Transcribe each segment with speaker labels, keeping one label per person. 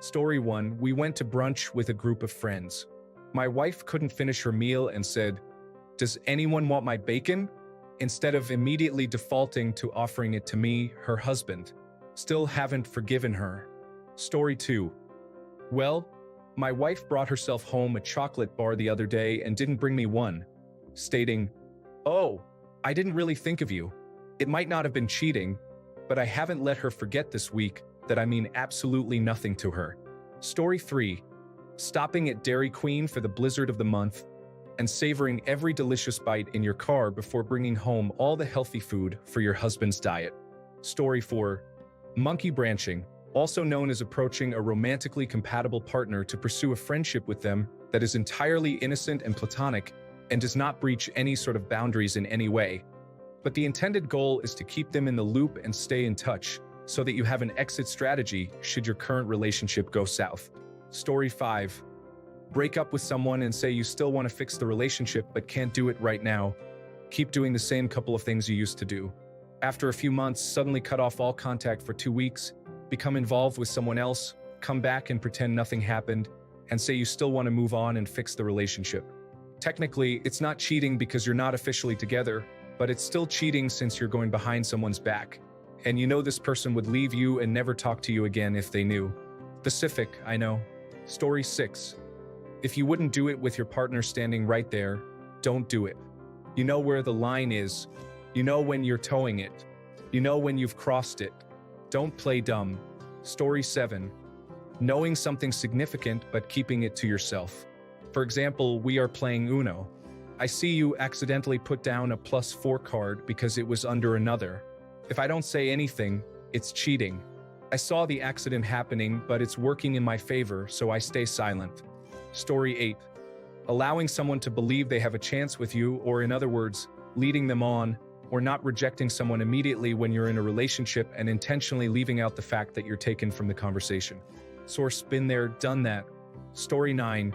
Speaker 1: Story 1. We went to brunch with a group of friends. My wife couldn't finish her meal and said, "Does anyone want my bacon?" Instead of immediately defaulting to offering it to me, her husband. Still haven't forgiven her. Story 2. Well, my wife brought herself home a chocolate bar the other day and didn't bring me one, stating, "Oh, I didn't really think of you. It might not have been cheating, but I haven't let her forget this week that I mean absolutely nothing to her." Story 3. Stopping at Dairy Queen for the blizzard of the month and savoring every delicious bite in your car before bringing home all the healthy food for your husband's diet. Story 4. Monkey branching, also known as approaching a romantically compatible partner to pursue a friendship with them that is entirely innocent and platonic and does not breach any sort of boundaries in any way. But the intended goal is to keep them in the loop and stay in touch, so that you have an exit strategy should your current relationship go south. Story 5. Break up with someone and say you still want to fix the relationship but can't do it right now. Keep doing the same couple of things you used to do. After a few months, suddenly cut off all contact for 2 weeks, become involved with someone else, come back and pretend nothing happened, and say you still want to move on and fix the relationship. Technically, it's not cheating because you're not officially together, but it's still cheating since you're going behind someone's back. And you know this person would leave you and never talk to you again if they knew. Specific, I know. Story 6. If you wouldn't do it with your partner standing right there, don't do it. You know where the line is. You know when you're towing it. You know when you've crossed it. Don't play dumb. Story 7. Knowing something significant but keeping it to yourself. For example, we are playing Uno. I see you accidentally put down a +4 card because it was under another. If I don't say anything, it's cheating. I saw the accident happening, but it's working in my favor, so I stay silent. Story 8. Allowing someone to believe they have a chance with you, or in other words, leading them on, or not rejecting someone immediately when you're in a relationship and intentionally leaving out the fact that you're taken from the conversation. Source: been there, done that. Story 9.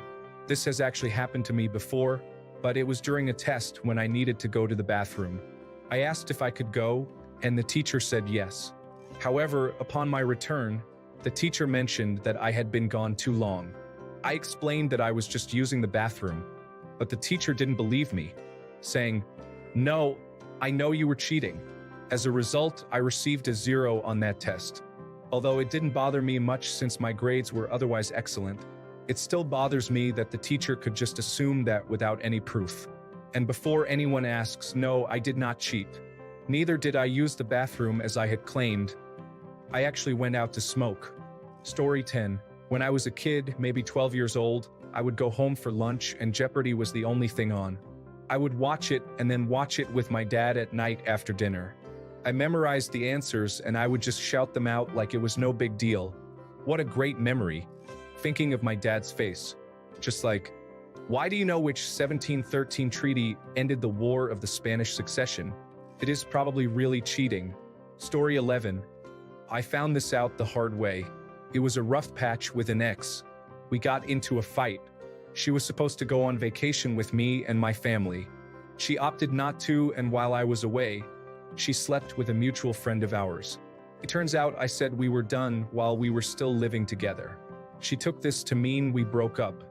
Speaker 1: This has actually happened to me before, but it was during a test when I needed to go to the bathroom. I asked if I could go, and the teacher said yes. However, upon my return, the teacher mentioned that I had been gone too long. I explained that I was just using the bathroom, but the teacher didn't believe me, saying, "No, I know you were cheating." As a result, I received a 0 on that test. Although it didn't bother me much since my grades were otherwise excellent, it still bothers me that the teacher could just assume that without any proof. And before anyone asks, no, I did not cheat. Neither did I use the bathroom as I had claimed. I actually went out to smoke. Story 10. When I was a kid, maybe 12 years old, I would go home for lunch and Jeopardy was the only thing on. I would watch it and then watch it with my dad at night after dinner. I memorized the answers and I would just shout them out like it was no big deal. What a great memory. Thinking of my dad's face. Just like, why do you know which 1713 treaty ended the War of the Spanish Succession? It is probably really cheating. Story 11. I found this out the hard way. It was a rough patch with an ex. We got into a fight. She was supposed to go on vacation with me and my family. She opted not to, and while I was away, she slept with a mutual friend of ours. It turns out I said we were done while we were still living together. She took this to mean we broke up.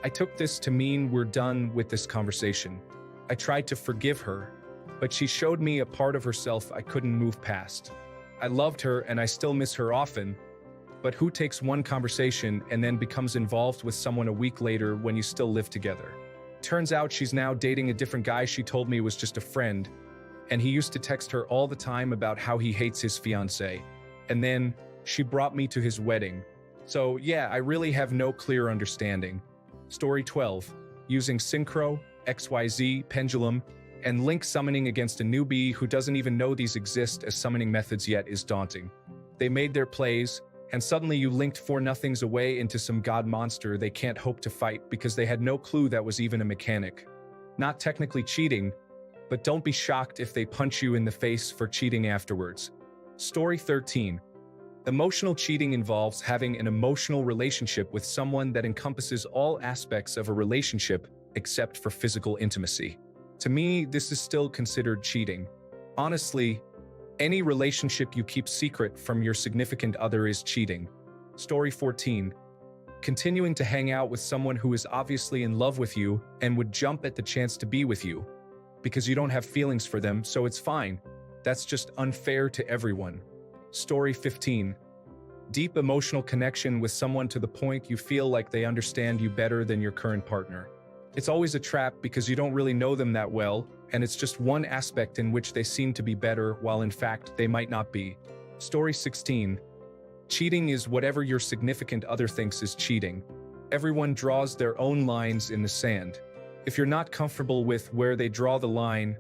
Speaker 1: I took this to mean we're done with this conversation. I tried to forgive her, but she showed me a part of herself I couldn't move past. I loved her and I still miss her often, but who takes one conversation and then becomes involved with someone a week later when you still live together? Turns out she's now dating a different guy she told me was just a friend, and he used to text her all the time about how he hates his fiancée. And then she brought me to his wedding. So yeah, I really have no clear understanding. Story 12. Using Synchro, XYZ, Pendulum, and Link summoning against a newbie who doesn't even know these exist as summoning methods yet is daunting. They made their plays, and suddenly you linked 4-0 away into some god monster they can't hope to fight because they had no clue that was even a mechanic. Not technically cheating, but don't be shocked if they punch you in the face for cheating afterwards. Story 13. Emotional cheating involves having an emotional relationship with someone that encompasses all aspects of a relationship except for physical intimacy. To me, this is still considered cheating. Honestly, any relationship you keep secret from your significant other is cheating. Story 14. Continuing to hang out with someone who is obviously in love with you and would jump at the chance to be with you because you don't have feelings for them, so it's fine. That's just unfair to everyone. Story 15. Deep emotional connection with someone to the point you feel like they understand you better than your current partner. It's always a trap because you don't really know them that well, and it's just one aspect in which they seem to be better while in fact they might not be. Story 16. Cheating is whatever your significant other thinks is cheating. Everyone draws their own lines in the sand. If you're not comfortable with where they draw the line,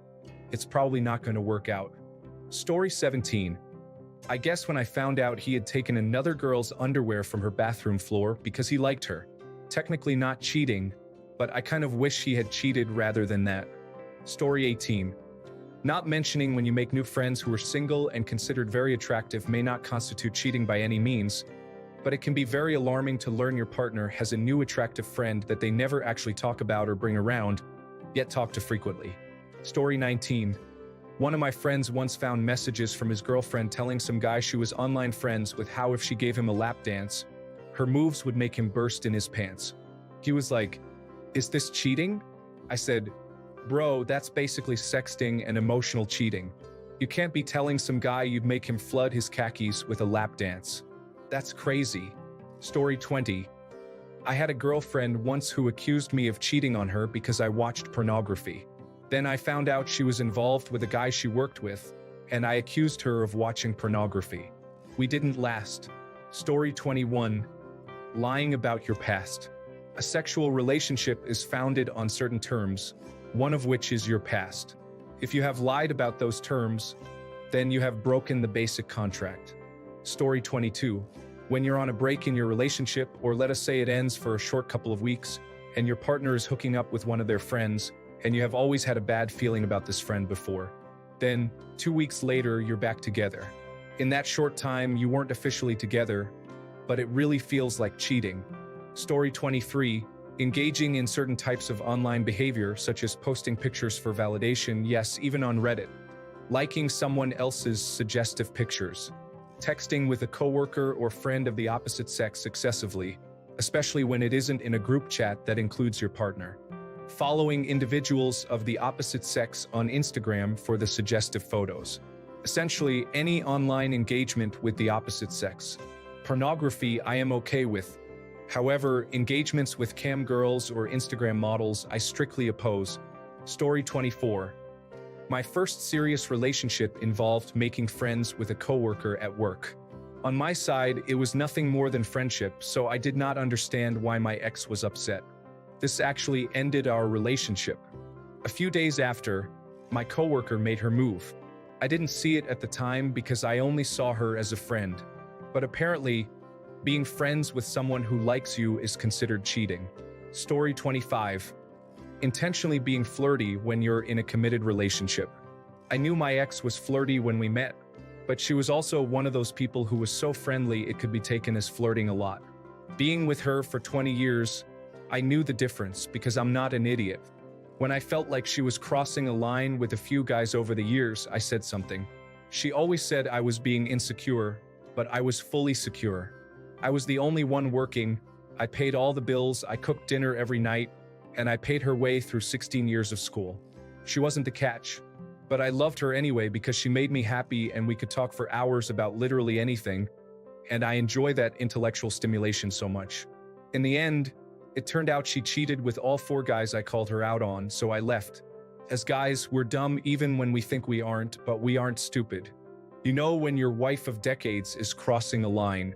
Speaker 1: it's probably not going to work out. Story 17. I guess when I found out he had taken another girl's underwear from her bathroom floor because he liked her. Technically not cheating, but I kind of wish he had cheated rather than that. Story 18. Not mentioning when you make new friends who are single and considered very attractive may not constitute cheating by any means, but it can be very alarming to learn your partner has a new attractive friend that they never actually talk about or bring around, yet talk to frequently. Story 19. One of my friends once found messages from his girlfriend telling some guy she was online friends with how if she gave him a lap dance, her moves would make him burst in his pants. He was like, "Is this cheating?" I said, "Bro, that's basically sexting and emotional cheating. You can't be telling some guy you'd make him flood his khakis with a lap dance. That's crazy." Story 20. I had a girlfriend once who accused me of cheating on her because I watched pornography. Then I found out she was involved with a guy she worked with, and I accused her of watching pornography. We didn't last. Story 21. Lying about your past. A sexual relationship is founded on certain terms, one of which is your past. If you have lied about those terms, then you have broken the basic contract. Story 22. When you're on a break in your relationship, or let us say it ends for a short couple of weeks, and your partner is hooking up with one of their friends, and you have always had a bad feeling about this friend before. Then, 2 weeks later, you're back together. In that short time, you weren't officially together, but it really feels like cheating. Story 23. Engaging in certain types of online behavior, such as posting pictures for validation, yes, even on Reddit. Liking someone else's suggestive pictures. Texting with a coworker or friend of the opposite sex excessively, especially when it isn't in a group chat that includes your partner. Following individuals of the opposite sex on Instagram for the suggestive photos. Essentially, any online engagement with the opposite sex. Pornography I am okay with. However, engagements with cam girls or Instagram models I strictly oppose. Story 24. My first serious relationship involved making friends with a coworker at work. On my side, it was nothing more than friendship, so I did not understand why my ex was upset. This actually ended our relationship. A few days after, my coworker made her move. I didn't see it at the time because I only saw her as a friend. But apparently, being friends with someone who likes you is considered cheating. Story 25. Intentionally being flirty when you're in a committed relationship. I knew my ex was flirty when we met, but she was also one of those people who was so friendly it could be taken as flirting a lot. Being with her for 20 years, I knew the difference because I'm not an idiot. When I felt like she was crossing a line with a few guys over the years, I said something. She always said I was being insecure, but I was fully secure. I was the only one working, I paid all the bills, I cooked dinner every night, and I paid her way through 16 years of school. She wasn't the catch, but I loved her anyway because she made me happy and we could talk for hours about literally anything, and I enjoy that intellectual stimulation so much. In the end, it turned out she cheated with all 4 guys I called her out on, so I left. As guys, we're dumb even when we think we aren't, but we aren't stupid. You know when your wife of decades is crossing a line,